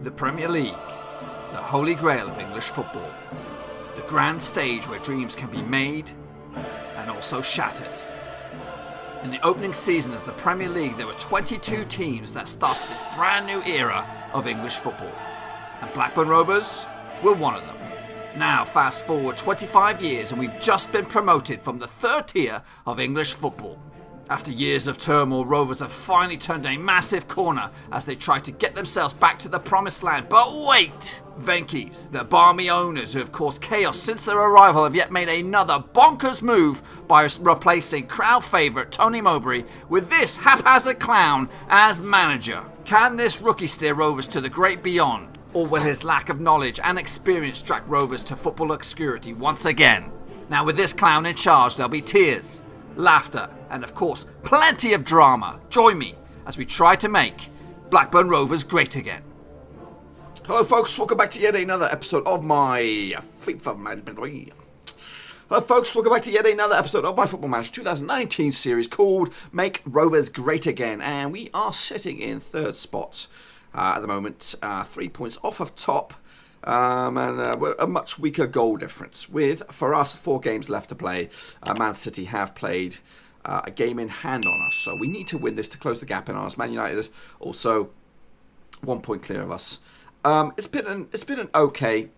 The Premier League, the holy grail of English football. The grand stage where dreams can be made and also shattered. In the opening season of the Premier League, there were 22 teams that started this brand new era of English football. And Blackburn Rovers were one of them. Now, fast forward 25 years and we've just been promoted from the third tier of English football. After years of turmoil, Rovers have finally turned a massive corner as they try to get themselves back to the promised land. But wait! Venky's, the balmy owners who have caused chaos since their arrival, have yet made another bonkers move by replacing crowd favourite Tony Mowbray with this haphazard clown as manager. Can this rookie steer Rovers to the great beyond? Or will his lack of knowledge and experience drag Rovers to football obscurity once again? Now with this clown in charge, there'll be tears, laughter, and of course, plenty of drama. Join me as we try to make Blackburn Rovers great again. Hello folks, welcome back to yet another episode of my Football Manager 2019 series called Make Rovers Great Again. And we are sitting in third spot at the moment, 3 points off of top. And we're a much weaker goal difference with, for us, 4 games left to play. Man City have played a game in hand on us, so we need to win this to close the gap in on us. Man United also 1 point clear of us. It's been an okay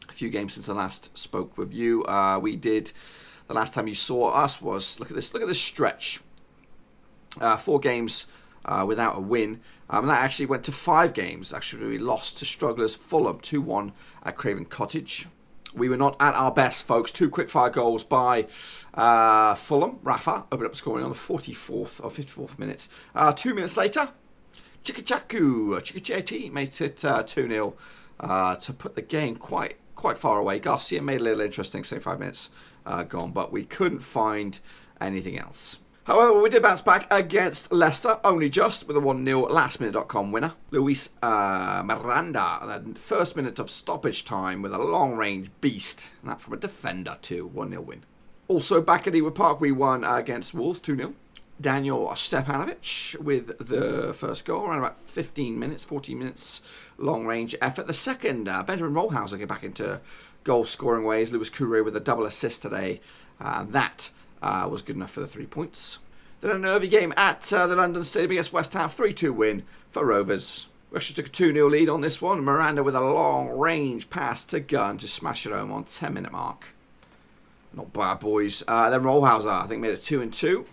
few games since I last spoke with you. The last time you saw us was, look at this stretch, 4 games without a win. And that actually went to 5 games. Actually, we lost to strugglers Fulham 2-1 at Craven Cottage. We were not at our best, folks. 2 quick-fire goals by Fulham. Rafa opened up scoring on the 44th or 54th minute. 2 minutes later, Chikucheti made it 2-0 to put the game quite far away. Garcia made it a little interesting, 75 minutes gone, but we couldn't find anything else. However, we did bounce back against Leicester, only just, with a 1-0 lastminute.com winner. Luis Miranda, the first minute of stoppage time with a long-range beast. And that from a defender too, 1-0 win. Also back at Ewood Park, we won against Wolves, 2-0. Daniel Stepanovic with the first goal, around about 14 minutes, long-range effort. The second, Benjamin Rollhauser get back into goal-scoring ways. Lewis Courier with a double assist today. That was good enough for the 3 points. Then a nervy game at the London Stadium against West Ham, 3-2 win for Rovers. We actually took a 2-0 lead on this one. Miranda with a long-range pass to Gunn to smash it home on 10-minute mark. Not bad, boys. Then Rollhauser, I think, made it 2-2.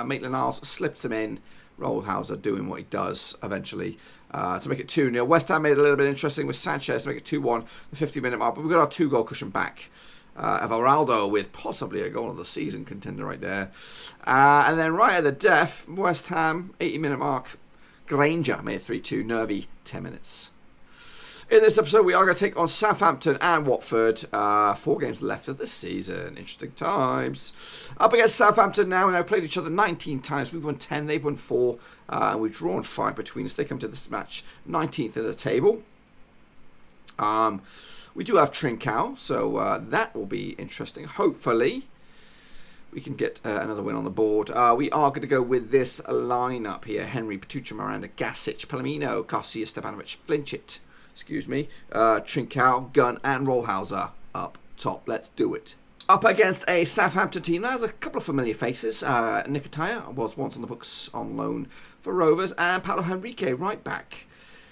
Maitland-Niles slipped him in. Rollhauser doing what he does eventually to make it 2-0. West Ham made it a little bit interesting with Sanchez to make it 2-1, the 50-minute mark. But we've got our 2-goal cushion back. Everaldo with possibly a goal of the season contender right there. And then right at the death, West Ham, 80-minute mark. Granger made it 3-2, nervy 10 minutes. In this episode, we are going to take on Southampton and Watford. 4 games left of this season. Interesting times. Up against Southampton now. We have played each other 19 times. We've won 10, they've won 4. We've drawn 5 between us. They come to this match 19th at the table. We do have Trincao, so that will be interesting. Hopefully, we can get another win on the board. We are going to go with this lineup here. Henry, Petrucci, Miranda, Gasic, Palomino, Garcia, Stepanovic, Flinchit, Trincao, Gunn, and Rollhauser up top. Let's do it. Up against a Southampton team. There's a couple of familiar faces. Nikitaya was once on the books on loan for Rovers, and Paulo Henrique, right back.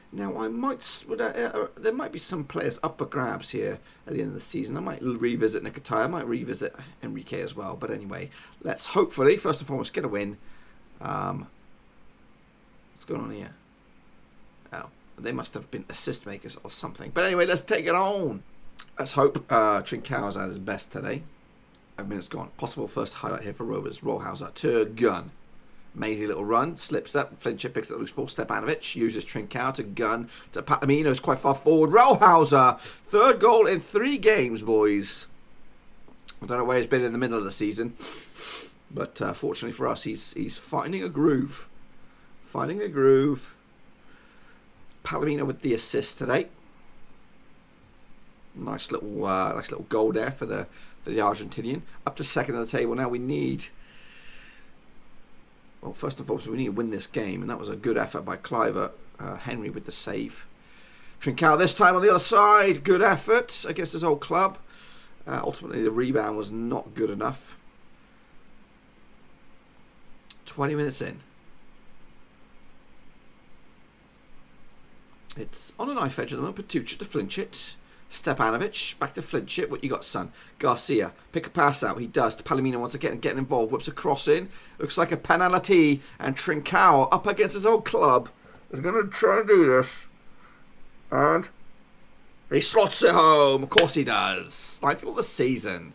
Now, there might be some players up for grabs here at the end of the season. I might revisit Nikitaya. I might revisit Enrique as well. But anyway, let's hopefully, first and foremost, get a win. What's going on here? Oh, they must have been assist makers or something. But anyway, let's take it on. Let's hope Trincao's at his best today. 5 minutes gone. Possible first highlight here for Rovers. Rollhauser to Gunn. Mazy little run, slips up, Flinchit picks up the loose ball, Stepanovic uses Trincao to Gunn, to Palomino's quite far forward, Rollhauser, 3rd goal in 3 games, boys. I don't know where he's been in the middle of the season, but fortunately for us, he's finding a groove. Palomino with the assist today. Nice little goal there for the Argentinian. Up to 2nd of the table now. We need... Well, first and foremost, we need to win this game, and that was a good effort by Cliver. Henry with the save. Trincao this time on the other side. Good effort against his old club. Ultimately, the rebound was not good enough. 20 minutes in. It's on a knife edge at the moment. Patucha to flinch it. Stepanovic back to flinch it. What you got, son? Garcia pick a pass out. He does to Palomino once again, getting involved. Whips a cross in. Looks like a penalty. And Trincao up against his old club is going to try and do this. And he slots it home. Of course he does. Like all the season.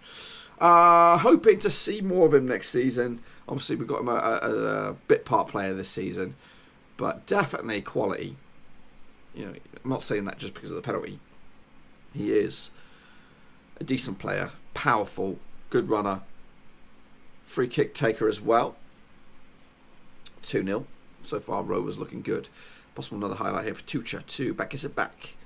Hoping to see more of him next season. Obviously, we've got him a bit part player this season. But definitely quality. You know, I'm not saying that just because of the penalty. He is a decent player. Powerful. Good runner. Free kick taker as well. 2-0. So far, Rovers looking good. Possible another highlight here. Patucha to back, gets it back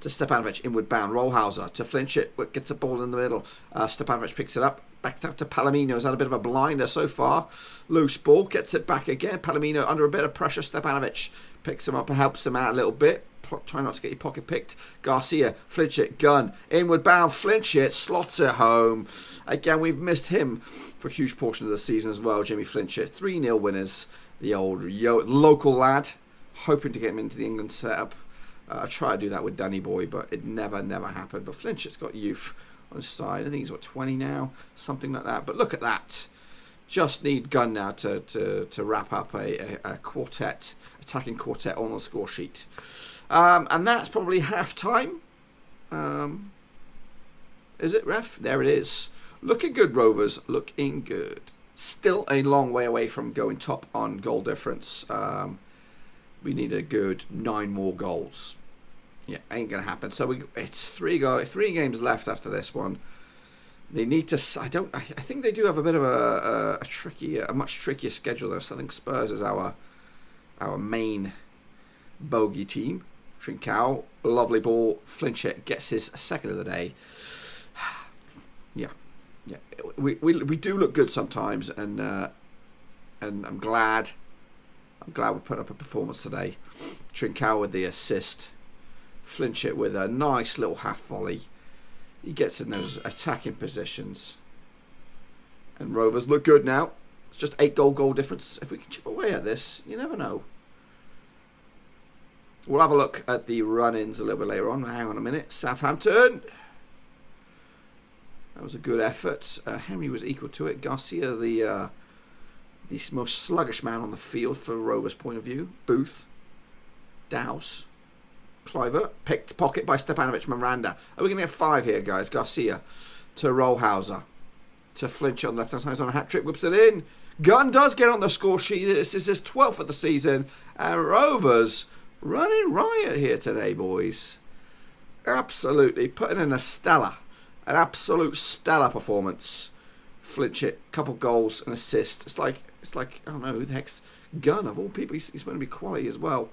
to Stepanovic, inward bound. Rollhauser to flinch it, gets the ball in the middle. Stepanovic picks it up, back up to Palomino. Has had a bit of a blinder so far. Loose ball, gets it back again. Palomino under a bit of pressure. Stepanovic picks him up and helps him out a little bit. Try not to get your pocket picked. Garcia, flinch it, gun, inward bound, flinch it, slots it home. Again, we've missed him for a huge portion of the season as well. Jimmy Flinchett, 3-0 winners. The old local lad. Hoping to get him into the England setup. I tried to do that with Danny Boy, but it never happened. But Flinchett's got youth on his side. I think he's, what, 20 now? Something like that. But look at that. Just need Gunn now to wrap up a quartet, attacking quartet on the score sheet. And that's probably half-time. Is it, ref? There it is. Looking good, Rovers. Looking good. Still a long way away from going top on goal difference. We need a good 9 more goals. Yeah, ain't gonna happen. So it's 3 games left after this one. They need to. I think they do have a bit of a much trickier schedule though. So I think Spurs is our main bogey team. Trincao, lovely ball. Flinchett gets his second of the day. Yeah. We do look good sometimes, and I'm glad we put up a performance today. Trincao with the assist. Flinchett with a nice little half volley. He gets in those attacking positions. And Rovers look good now. It's just 8 goal difference. If we can chip away at this, you never know. We'll have a look at the run-ins a little bit later on. Hang on a minute. Southampton. That was a good effort. Henry was equal to it. Garcia, the most sluggish man on the field for Rovers' point of view. Booth. Dowse. Cliver. Picked pocket by Stepanovic. Miranda. Are we going to get 5 here, guys? Garcia to Rollhauser. To Flinch on the left-hand side. He's on a hat-trick. Whips it in. Gunn does get on the score sheet. This is his 12th of the season. And Rovers running riot here today, boys. Absolutely. Putting in an absolute stellar performance. Flinchett, couple goals and assist. It's like I don't know who the heck's Gunn of all people. He's going to be quality as well.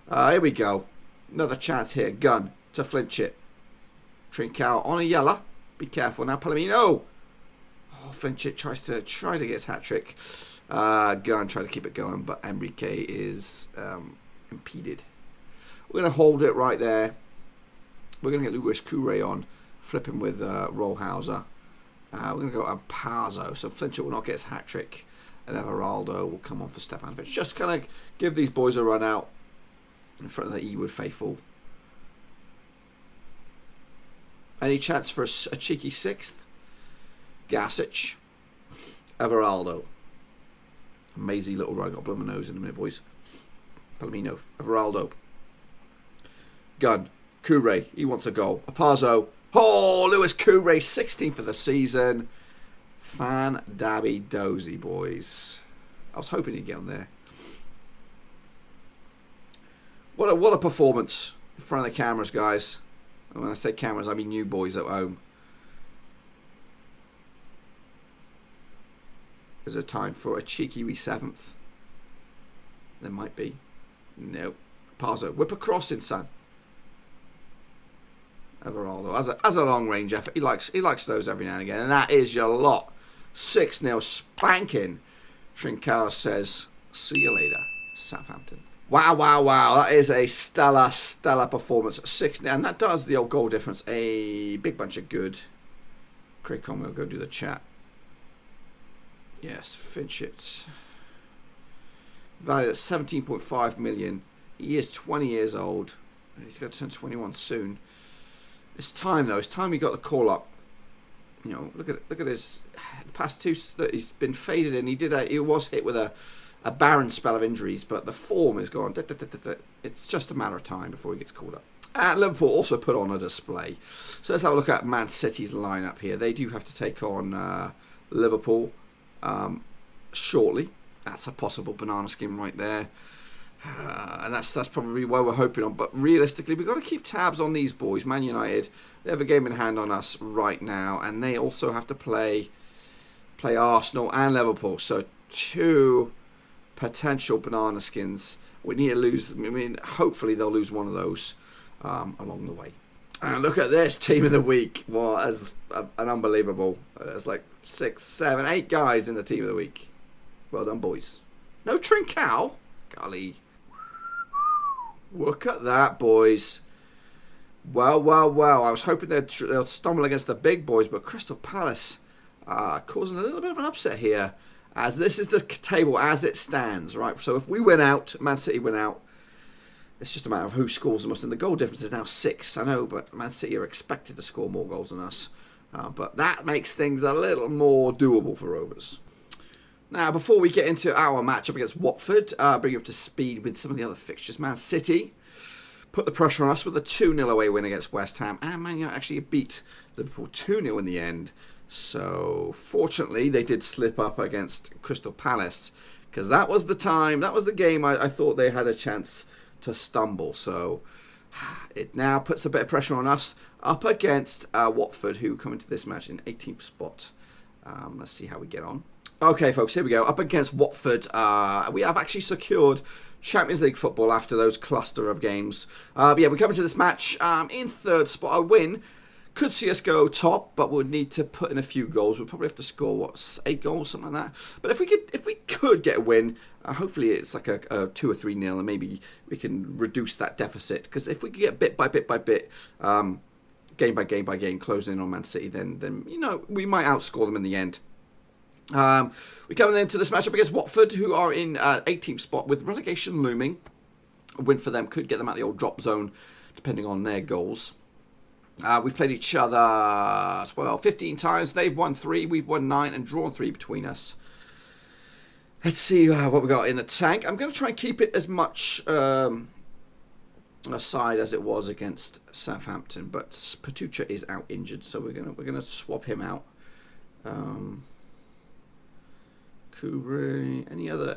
Here we go. Another chance here. Gunn to Flinchett. Trincao on a yellow. Be careful now. Palomino. Oh, Flinchett tries to get his hat trick. Gunn tried to keep it going, but Enrique is impeded. We're going to hold it right there. We're going to get Luis Couré on. Flipping with Rollhauser. We're going to go Ampazo. So Flinchett will not get his hat trick. And Everaldo will come on for Stepanovic. Just kind of give these boys a run out in front of the Ewood faithful. Any chance for a cheeky 6th? Gasic. Everaldo. Amazing little run. Got blow my nose in a minute, boys. Palomino. Everaldo. Gunn. Couré. He wants a goal. Ampazo. Oh, Luis Couré, 16th for the season. Fan-dabby-dozy, boys. I was hoping he'd get on there. What a performance in front of the cameras, guys. And when I say cameras, I mean you boys at home. Is there time for a cheeky wee 7th? There might be. No. Parzo, whip a crossing, son. Everaldo as a long range effort. He likes those every now and again, and that is your lot. 6-0 spanking. Trincao says, "See you later, Southampton." Wow, wow, wow. That is a stellar, stellar performance. 6, and that does the old goal difference a big bunch of good. Craig Conway will go do the chat. Yes, Finchett. Valued at 17.5 million. He is 20 years old. He's going to turn 21 soon. It's time though. It's time he got the call up. You know, look at his past two that he's been faded in. He was hit with a barren spell of injuries, but the form is gone. It's just a matter of time before he gets called up. And Liverpool also put on a display. So let's have a look at Man City's lineup here. They do have to take on Liverpool shortly. That's a possible banana skin right there. And that's probably where we're hoping on. But realistically, we've got to keep tabs on these boys. Man United, they have a game in hand on us right now. And they also have to play Arsenal and Liverpool. So 2 potential banana skins. We need to lose. I mean, hopefully they'll lose one of those along the way. And look at this team of the week. Well, as an unbelievable. There's like 6, 7, 8 guys in the team of the week. Well done, boys. No Trincao. Golly. Look at that, boys. Well, well, well. I was hoping they'll stumble against the big boys, but Crystal Palace causing a little bit of an upset here, as this is the table as it stands, right? So if we win out, Man City win out, it's just a matter of who scores the most. And the goal difference is now 6. I know, but Man City are expected to score more goals than us. But that makes things a little more doable for Rovers. Now, before we get into our matchup against Watford, bring you up to speed with some of the other fixtures. Man City put the pressure on us with a 2-0 away win against West Ham. And Man United actually beat Liverpool 2-0 in the end. So, fortunately, they did slip up against Crystal Palace. Because that was the time, that was the game I thought they had a chance to stumble. So, it now puts a bit of pressure on us up against Watford, who come into this match in 18th spot. Let's see how we get on. Okay, folks, here we go. Up against Watford, we have actually secured Champions League football after those cluster of games. But yeah, we come into this match in 3rd spot. A win could see us go top, but we'd need to put in a few goals. We'd probably have to score, 8 goals, something like that. But if we could get a win, hopefully it's like a 2 or 3-0, and maybe we can reduce that deficit. Because if we could get bit by bit by bit, game by game by game, closing in on Man City, then you know, we might outscore them in the end. We come into this matchup against Watford, who are in 18th spot with relegation looming. A win for them could get them out of the old drop zone, depending on their goals. We've played each other 15 times. They've won 3, we've won 9, and drawn 3 between us. Let's see what we got in the tank. I'm going to try and keep it as much aside as it was against Southampton, but Patucha is out injured, so we're gonna swap him out. Kubre,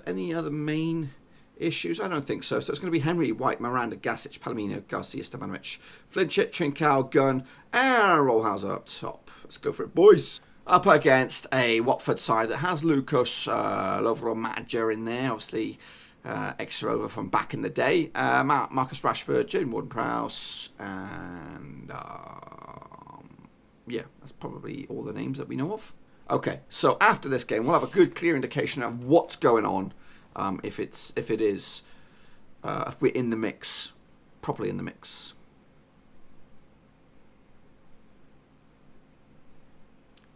any other main issues? I don't think so. So it's going to be Henry, White, Miranda, Gasic, Palomino, Garcia, Stefanovic, Flinchett, Trincao, Gunn, and Rollhauser up top. Let's go for it, boys. Up against a Watford side that has Lucas Lovro-Manager in there, obviously ex-Rover from back in the day. Marcus Rashford, Jaden Ward-Prowse, and yeah, that's probably all the names that we know of. Okay, so after this game, we'll have a good, clear indication of what's going on. If we're in the mix, properly in the mix.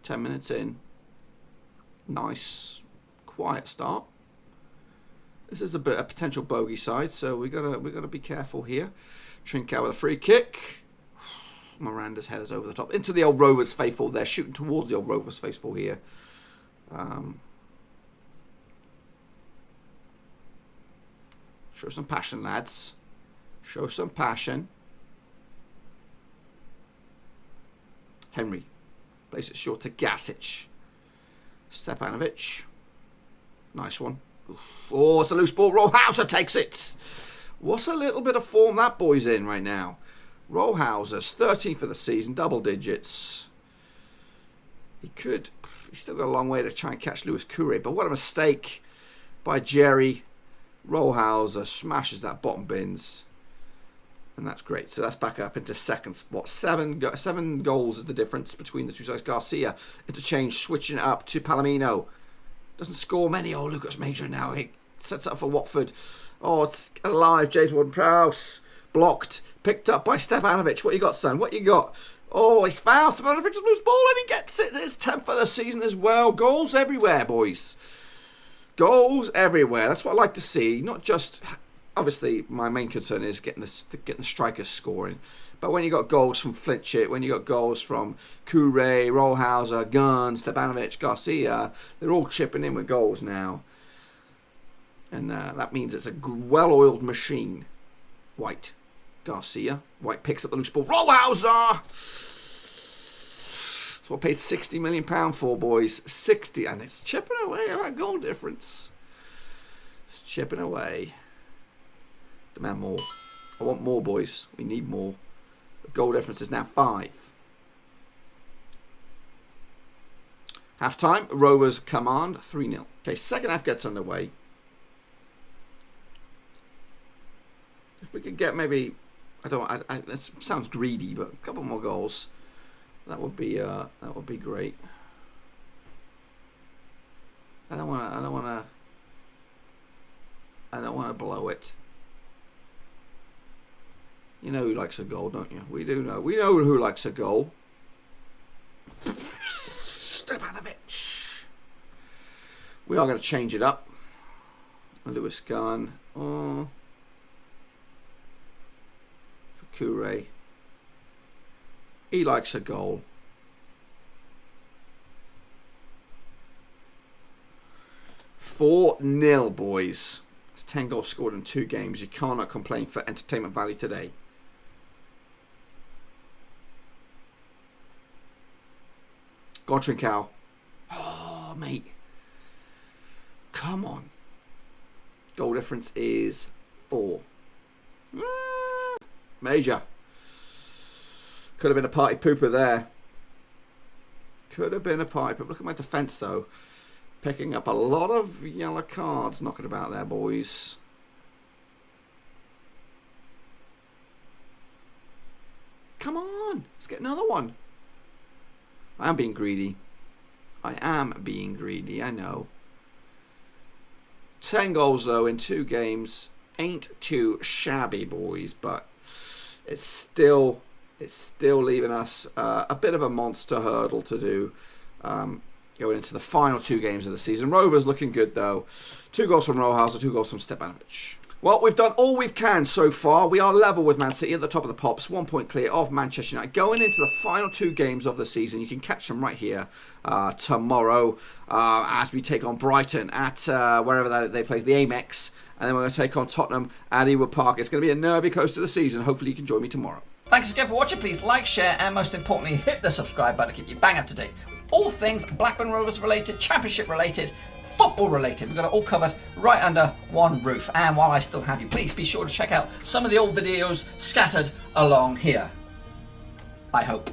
Ten minutes in, nice, quiet start. This is a potential bogey side, so we gotta be careful here. Trincao with a free kick. Miranda's headers over the top into the old Rovers faithful. They're shooting towards the old Rovers faithful here. Show some passion, lads. Show some passion. Henry plays it short to Gasic. Stefanovic. Nice one. Oh, it's a loose ball. Rollhauser takes it. What's a little bit of form that boy's in right now? Rollhauser's 13th for the season, double digits. He's still got a long way to try and catch Lewis Courier, but what a mistake by Jerry. Rollhauser smashes that bottom bins, and that's great. So that's back up into 2nd spot. 7 goals is the difference between the two sides. Garcia interchange, switching it up to Palomino. Doesn't score many. Oh, Lucas Major now. sets up for Watford. Oh, it's alive. James Ward-Prowse. Blocked. Picked up by Stevanovic. What you got, son? What you got? Oh, he's fouled. Stevanovic just moves ball and he gets it. It's 10th for the season as well. Goals everywhere, boys. Goals everywhere. That's what I like to see. Not just... Obviously, my main concern is getting the strikers scoring. But when you got goals from Flintshire, when you got goals from Kure, Rollhauser, Gunn, Stevanovic, Garcia, they're all chipping in with goals now. And that means it's a well-oiled machine. White. Garcia. White picks up the loose ball. Rollhauser! That's what I paid £60 million for, boys. 60. And it's chipping away at that goal difference. It's chipping away. Demand more. I want more, boys. We need more. The goal difference is now 5. Half time. Rovers command 3-0. Okay, second half gets underway. If we could get maybe, it sounds greedy, but a couple more goals, that would be great. I don't want to blow it. You know who likes a goal, don't you? We do know. We know who likes a goal. Stevanovic. We are going to change it up. Lewis Gunn. Oh. For Kure. He likes a goal. $4-0, boys. It's 10 goals scored in 2 games. You cannot complain for entertainment value today. Trincao. Oh, mate. Come on. Goal difference is 4. Major. Could have been a party pooper there. Could have been a party pooper. Look at my defence, though. Picking up a lot of yellow cards knocking about there, boys. Come on. Let's get another one. I am being greedy. I am being greedy, I know. 10 goals, though, in 2 games. Ain't too shabby, boys, but it's still leaving us a bit of a monster hurdle to do going into the final 2 games of the season. Rovers looking good, though. 2 goals from Rollhauser, 2 goals from Stevanovic. Well, we've done all we can so far. We are level with Man City at the top of the pops, 1 point clear of Manchester United. Going into the final 2 games of the season, you can catch them right here tomorrow as we take on Brighton at wherever they play, the Amex. And then we're going to take on Tottenham at Ewood Park. It's going to be a nervy close to the season. Hopefully you can join me tomorrow. Thanks again for watching. Please like, share, and most importantly, hit the subscribe button to keep you bang up to date with all things Blackburn Rovers related, Championship related, football related. We've got it all covered right under one roof. And while I still have you, please be sure to check out some of the old videos scattered along here. I hope.